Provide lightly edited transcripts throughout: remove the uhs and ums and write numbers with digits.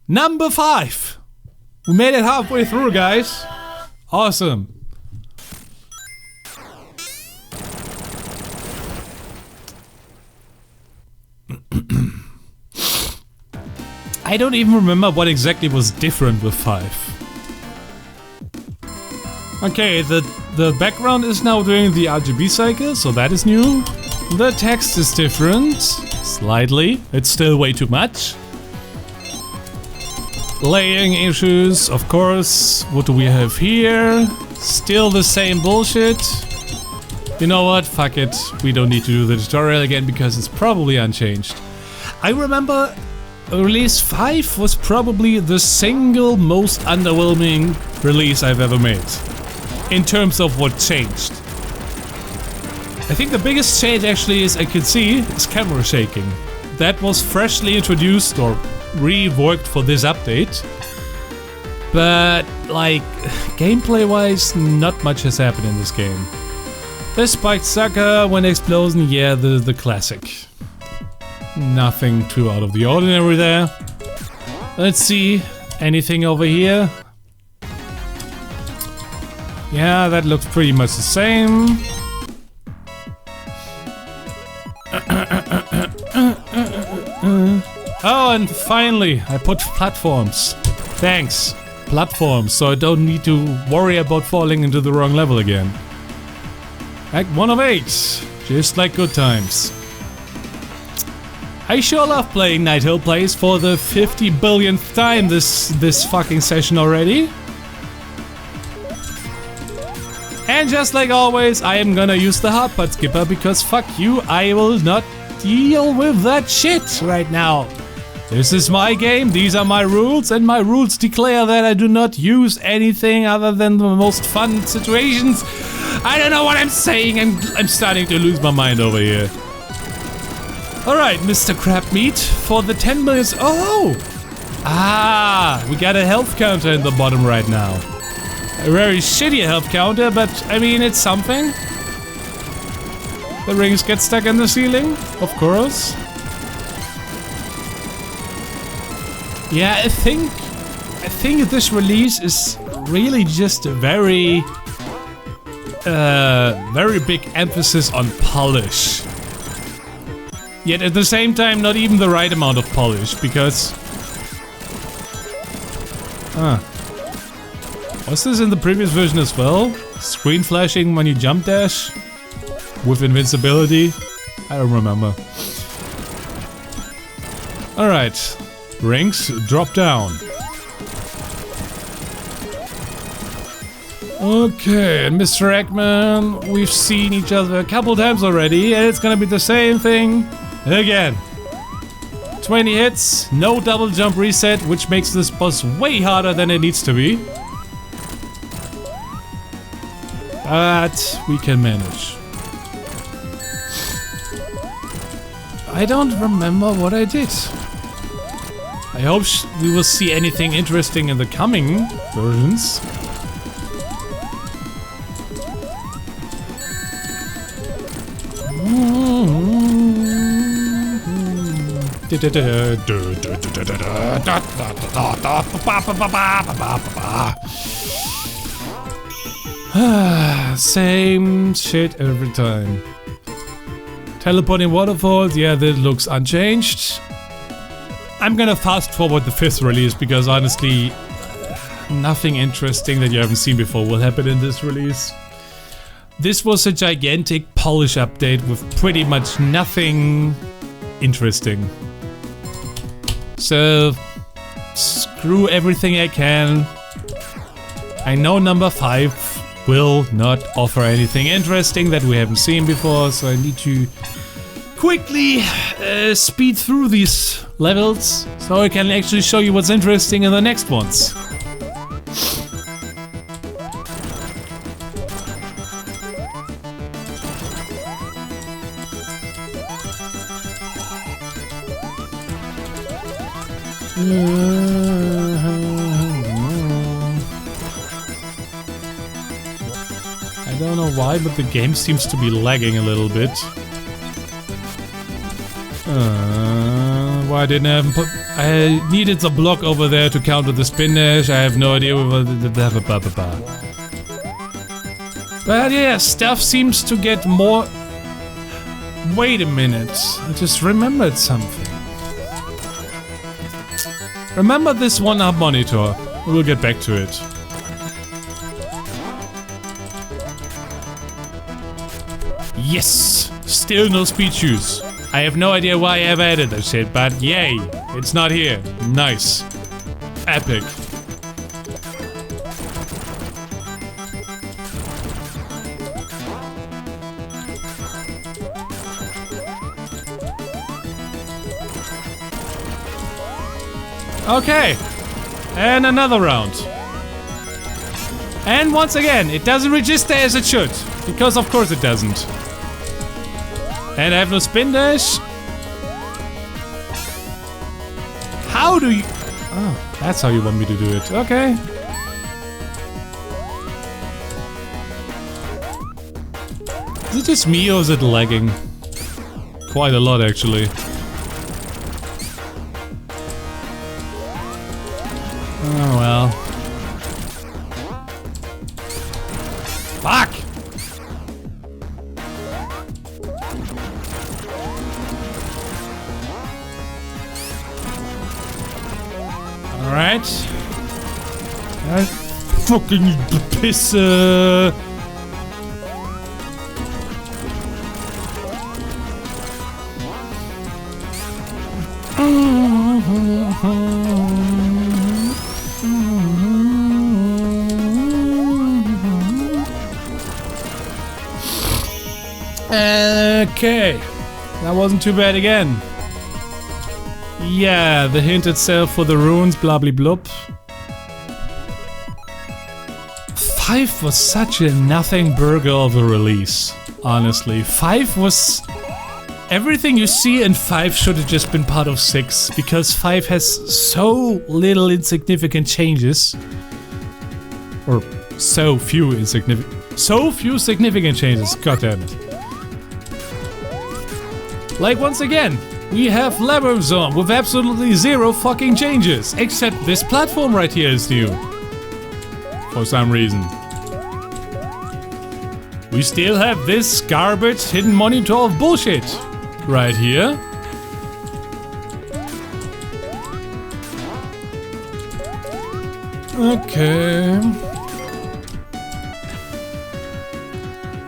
Number 5. We made it halfway through, guys. Awesome. I don't even remember what exactly was different with 5. Okay, the background is now doing the RGB cycle, so that is new. The text is different, slightly. It's still way too much. Layering issues, of course. What do we have here? Still the same bullshit. You know what? Fuck it. We don't need to do the tutorial again because it's probably unchanged. I remember release 5 was probably the single most underwhelming release I've ever made. In terms of what changed. I think the biggest change actually is I could see is camera shaking. That was freshly introduced or reworked for this update. But like gameplay wise, not much has happened in this game. The spiked sucker, when explosion, yeah, the classic. Nothing too out of the ordinary there. Let's see, anything over here? Yeah, that looks pretty much the same. Oh, and finally, I put platforms. Thanks, platforms, so I don't need to worry about falling into the wrong level again. Act 1 of 8, just like good times. I sure love playing Night Hill Place for the 50 billionth time this fucking session already. And just like always, I am gonna use the hardpad skipper because fuck you, I will not deal with that shit right now. This is my game, these are my rules, and my rules declare that I do not use anything other than the most fun situations. I don't know what I'm saying, and I'm starting to lose my mind over here. Alright, Mr. Crab Meat, for the 10 million... Oh! Ah, we got a health counter in the bottom right now. A very shitty health counter, but I mean, it's something. The rings get stuck in the ceiling, of course. Yeah, I think this release is really just a very big emphasis on polish. Yet at the same time, not even the right amount of polish, because... Was this in the previous version as well? Screen flashing when you jump dash? With invincibility? I don't remember. Alright. Rings drop down. Okay, and Mr. Eggman, we've seen each other a couple times already, and it's gonna be the same thing again. 20 hits, no double jump reset, which makes this boss way harder than it needs to be. But we can manage. I don't remember what I did. I hope we will see anything interesting in the coming versions. Same shit every time. Teleporting waterfalls, yeah, that looks unchanged. I'm gonna fast forward the 5th release because honestly, nothing interesting that you haven't seen before will happen in this release. This was a gigantic polish update with pretty much nothing interesting. So, screw everything I can. I know number 5 will not offer anything interesting that we haven't seen before, so I need to quickly speed through these levels so I can actually show you what's interesting in the next ones. I don't know why, but the game seems to be lagging a little bit. why I didn't have put. I needed the block over there to counter the spin dash. I have no idea what the blah blah blah blah. But yeah, stuff seems to get more. Wait a minute, I just remembered something. Remember this one-up monitor? We'll get back to it. Yes! Still no speed shoes. I have no idea why I ever added that shit, but yay! It's not here. Nice. Epic. Okay. And another round. And once again, it doesn't register as it should. Because of course it doesn't. And I have no spin dash. How do you... Oh, that's how you want me to do it. Okay. Is it just me or is it lagging? Quite a lot actually. Oh well. Fuck! Alright. Fucking piss. Okay, that wasn't too bad again. Yeah, the hint itself for the runes, blah blah blah. 5 was such a nothing burger of a release, honestly. 5 was... Everything you see in 5 should have just been part of 6, because 5 has so little insignificant changes. Or so few significant changes, goddammit. Like once again, we have ERaZor with absolutely 0 fucking changes, except this platform right here is new. For some reason. We still have this garbage hidden monitor of bullshit right here. Okay.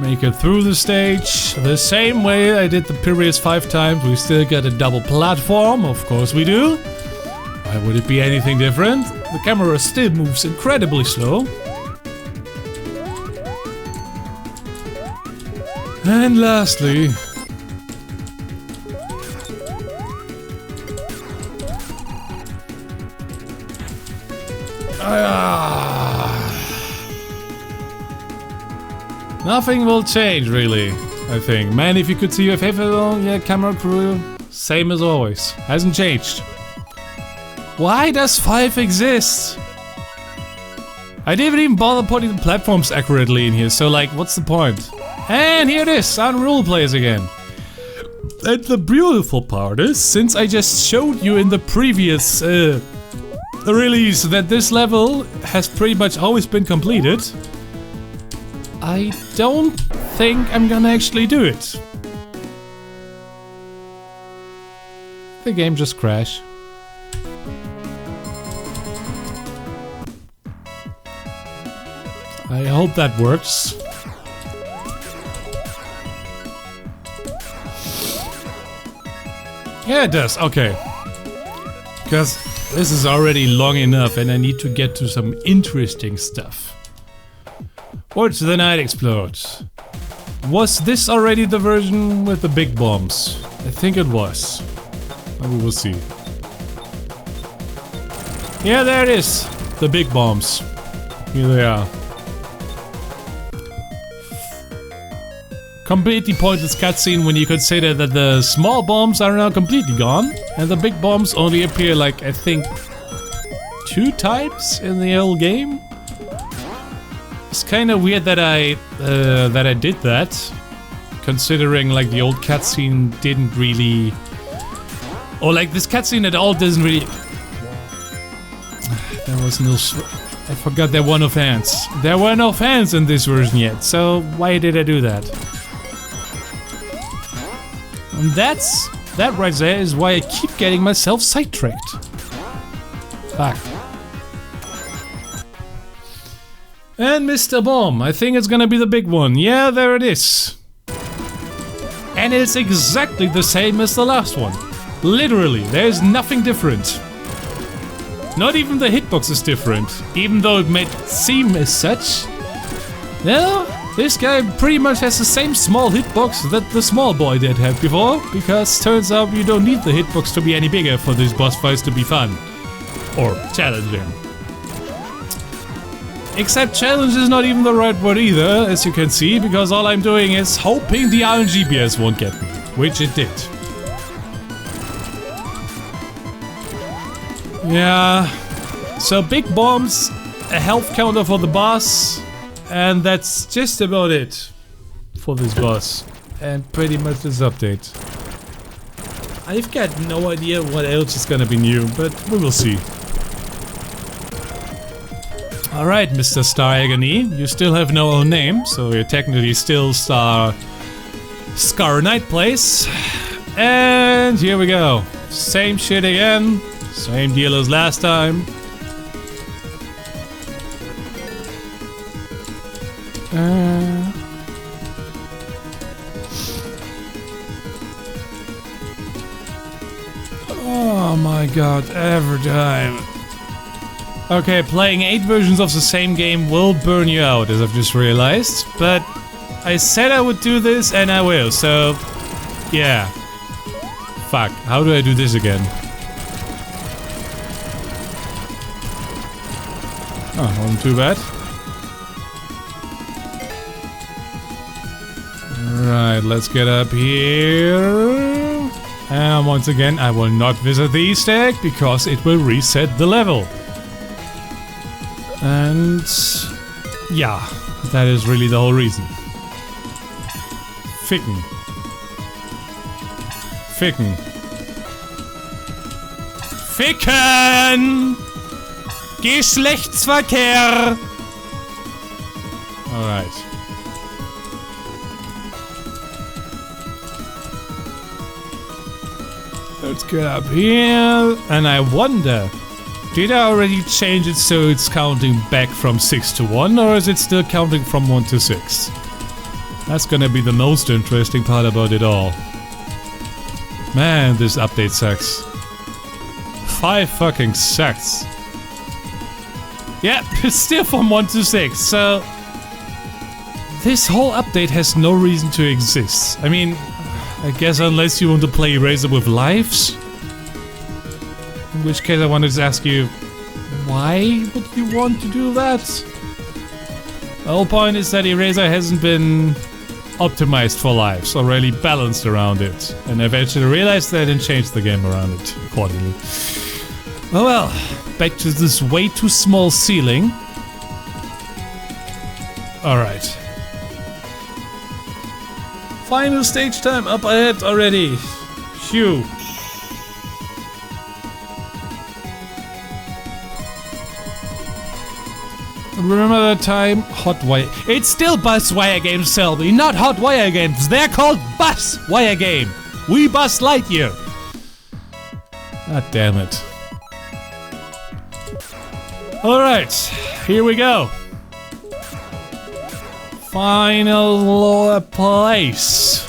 Make it through the stage the same way I did the previous 5 times. We still get a double platform, of course we do. Why would it be anything different? The camera still moves incredibly slow. And lastly... Nothing will change, really, I think. Man, if you could see your favorite, yeah, camera crew, same as always. Hasn't changed. Why does 5 exist? I didn't even bother putting the platforms accurately in here, so like, what's the point? And here it is, Uberhub Place again. And the beautiful part is, since I just showed you in the previous release that this level has pretty much always been completed, I don't think I'm gonna actually do it. The game just crashed. I hope that works. Yeah, it does. Okay. Because this is already long enough and I need to get to some interesting stuff. Watch the night explode. Was this already the version with the Bigboms? I think it was. We will see. Yeah, there it is. The Bigboms. Here they are. Completely pointless cutscene when you consider that the small bombs are now completely gone and the big bombs only appear like, I think, 2 times in the whole game. It's kind of weird that I did that, considering like the old cutscene didn't really Or like this cutscene at all doesn't really... There was no... I forgot there were no fans. There were no fans in this version yet, so why did I do that? And that right there is why I keep getting myself sidetracked. Fuck. And Mr. Bomb, I think it's gonna be the big one. Yeah, there it is. And it's exactly the same as the last one. Literally, there's nothing different. Not even the hitbox is different, even though it may seem as such. No, this guy pretty much has the same small hitbox that the small boy did have before, because turns out you don't need the hitbox to be any bigger for these boss fights to be fun. Or challenging. Except challenge is not even the right word either, as you can see, because all I'm doing is hoping the RNG BS won't get me, which it did. Yeah, so Bigboms, a health counter for the boss, and that's just about it for this boss, and pretty much this update. I've got no idea what else is gonna be new, but we will see. Alright, Mr. Star Agony, you still have no own name, so you're technically still Scar Knight Place. And here we go. Same shit again. Same deal as last time. Oh my god, every time. Okay, playing 8 versions of the same game will burn you out, as I've just realized. But I said I would do this, and I will, so... yeah. Fuck, how do I do this again? Oh, not too bad. Right, let's get up here. And once again, I will not visit the Easter egg because it will reset the level. And yeah, that is really the whole reason. Ficken. Ficken. Ficken! Geschlechtsverkehr! Alright. Let's get up here. And I wonder, did I already change it so it's counting back from 6 to 1, or is it still counting from 1 to 6? That's gonna be the most interesting part about it all. Man, this update sucks. 5 fucking sucks. Yep, it's still from 1 to 6, so... this whole update has no reason to exist. I mean, I guess unless you want to play ERaZor with lives? In which case I wanted to ask you, why would you want to do that? The whole point is that ERaZor hasn't been optimized for lives, or really balanced around it. And I eventually realized that and changed the game around it accordingly. Oh well, back to this way too small ceiling. Alright. Final stage time up ahead already. Phew. Remember that time? Hot wire. It's still bus wire games, Selby, not hot wire games. They're called bus wire game. We bus Lightyear. God damn it. Alright, here we go. Finalor Place.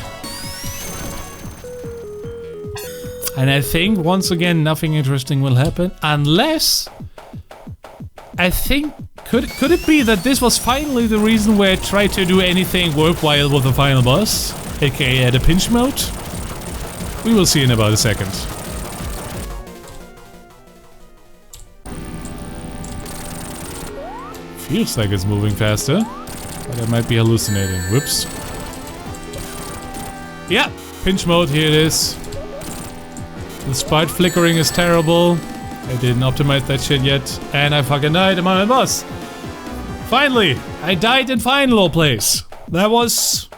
And I think, once again, nothing interesting will happen. Unless... I think... Could it be that this was finally the reason where I tried to do anything worthwhile with the final boss? AKA at a pinch mode? We will see in about a second. Feels like it's moving faster, but I might be hallucinating. Whoops. Yeah, pinch mode, here it is. The sprite flickering is terrible. I didn't optimize that shit yet, and I fucking died in my boss. Finally, I died in Finalor Place. That was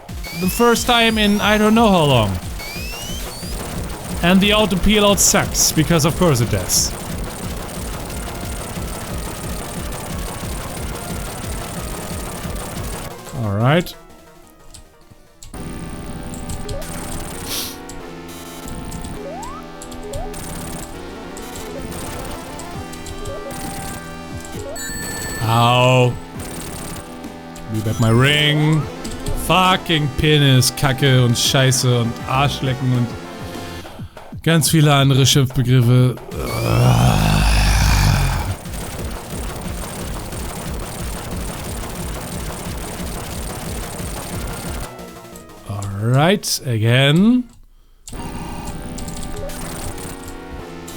the first time in I don't know how long. And the auto peel out sucks, because of course it does. Alright. Au. Wie at my ring. Fucking Penis, Kacke und Scheiße und Arschlecken und ganz viele andere Schimpfbegriffe. Alright, again.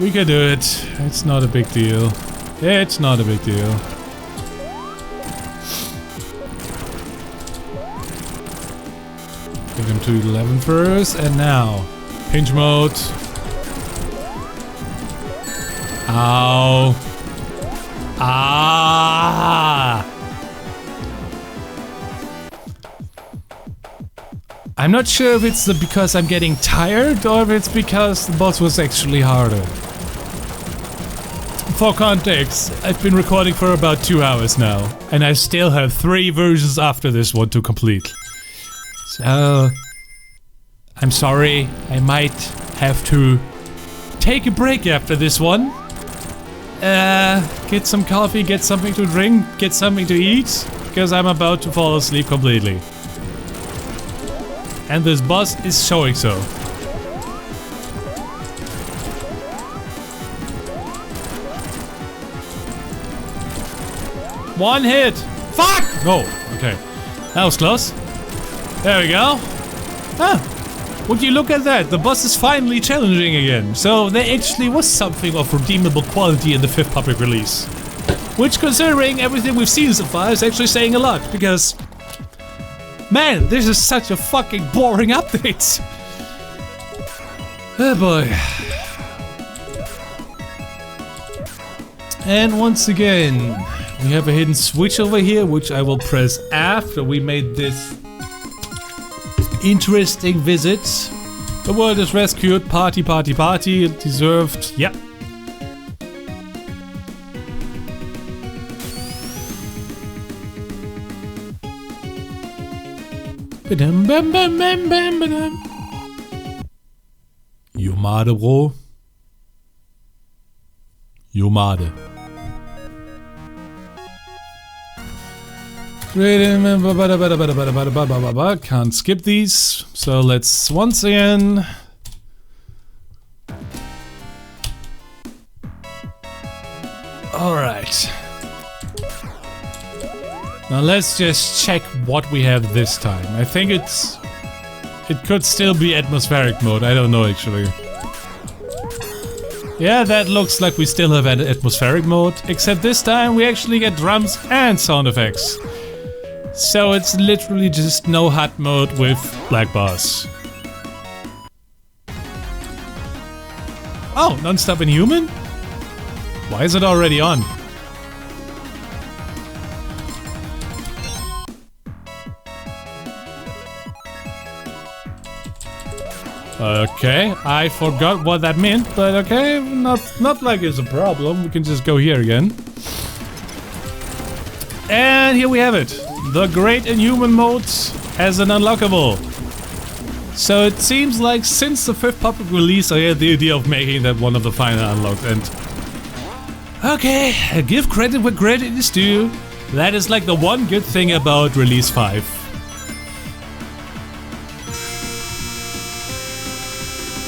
We can do it. It's not a big deal. It's not a big deal. Get him to 11 first, and now pinch mode. Ow. Ah. I'm not sure if it's because I'm getting tired or if it's because the boss was actually harder. For context, I've been recording for about 2 hours now, and I still have 3 versions after this one to complete. So, I'm sorry, I might have to take a break after this one. Get some coffee, get something to drink, get something to eat, because I'm about to fall asleep completely. And this boss is showing so. One hit! Fuck! No, okay. That was close. There we go. Ah, would you look at that? The boss is finally challenging again. So there actually was something of redeemable quality in the 5th public release. Which, considering everything we've seen so far, is actually saying a lot, because... man, this is such a fucking boring update! Oh boy. And once again, we have a hidden switch over here, which I will press after we made this interesting visit. The world is rescued, party, party, party, deserved, yep. Jomade, Bro. Jomade. Can't skip these, so let's once again. Alright. Now let's just check what we have this time. I think it could still be atmospheric mode, I don't know actually. Yeah, that looks like we still have an atmospheric mode, except this time we actually get drums and sound effects. So it's literally just no HUD mode with Black Boss. Oh, Nonstop Inhuman? Why is it already on? Okay, I forgot what that meant, but okay, not like it's a problem. We can just go here again. And here we have it. The Great Inhuman mode has an unlockable. So it seems like since the 5th public release, I had the idea of making that one of the final unlocks. And okay, give credit where credit is due. That is like the one good thing about Release 5.